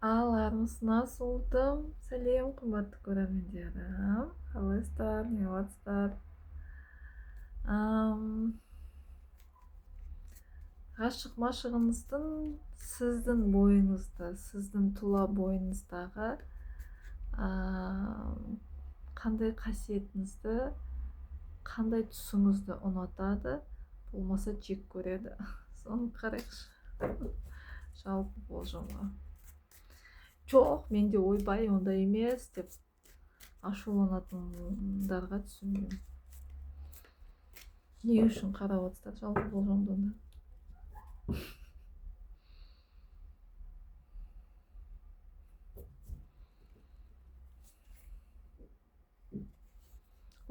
Аларыңыз насылдым. Сәлем, қымбатты көрермендерім. Қалайсыздар, неғылатсыздар? Ғашық машығыңыздың сіздің бойыңызда, сіздің тұла бойыңыздағы қандай қасиетіңізді, қандай тұсыңызды ұнатады, болмаса жек көреді. Соны қарайықшы. Жалпы болжамға. Жоқ, менде ойбай ондай емес деп ашуланатындарға түсінбеймін. Не үшін қарап отырсыздар жалпы болжамды онда?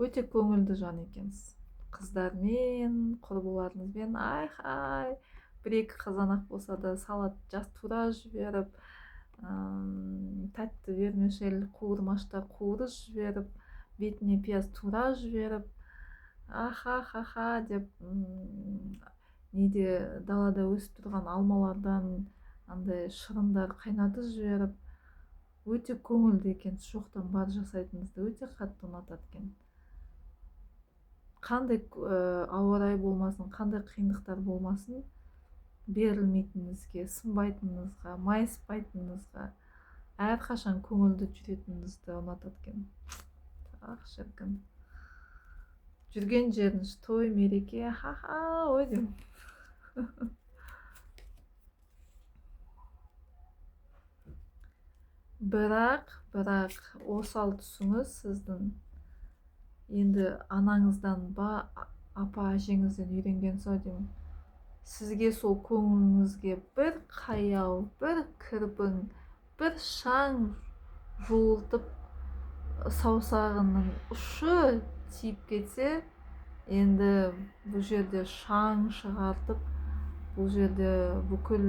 Өте көңілді жан екенсіз. Қыздармен, құрбыларыңызбен ай-хай, бір-екі қызанақ болса да салат тура жіберіп, тәтті вермишель қуырмашта қуырып жіберіп, бетіне пияз тура жіберіп, аха-ха-ха деп, неде далада өсіп тұрған алмалардан андай шырындар қайнатып жіберіп, өте көңілді екенсіз. Жоқтан бар жасайтыныңызды өте қатты ұнатады екен. Қандай ауа райы болмасын, қандай қиындықтар болмасын, берілмейтініңізге, сынбайтыныңызға, майыспайтыныңызға, әрқашан көңілді жүретініңізді ұнатады екен. Ақ шіркін. Жүрген жеріңіз той, мереке, ха-ха, ой деймін. Бірақ осал тұсыңыз сіздің енді анаңыздан ба, апа әжеңізден үйренген сол деймін. Сізге сол көңіліңізге бір қаяу, бір кірбің, бір шаң жуылтып, саусағының ұшы тиіп кетсе, енді бұл жерде шаң шығартып, бұл жерде бүкіл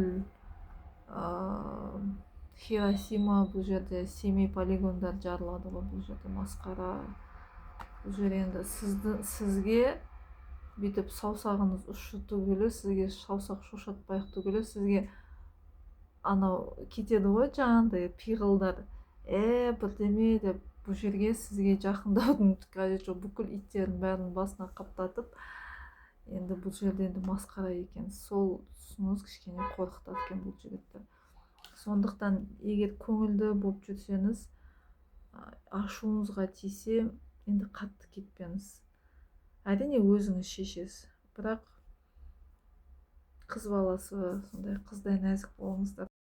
Хиросима, бұл жерде Семей полигондар жарылады ғой, бұл жерде масқара. Бұл жер енді сізге бүйтіп саусағыңыз ұшы түгілі, сізге саусақ шошатпайық түгілі, сізге анау кетеді ғой жаңағындай пиғылдар, бірдеме деп, бұл жерге сізге жақындаудың қажеті жоқ. Бүкіл иттердің бәрін басына қаптатып, енді бұл жерде енді масқара екен. Сол тұсыңыз кішкене қорқытады екен бұл жігітті. Сондықтан егер көңілді болып жүрсеңіз, ашуыңызға тисе, енді қатты кетпеңіз. Әрине өзіңіз шешесіз, бірақ қыз баласы сондай қыздай нәзік болыңыздар.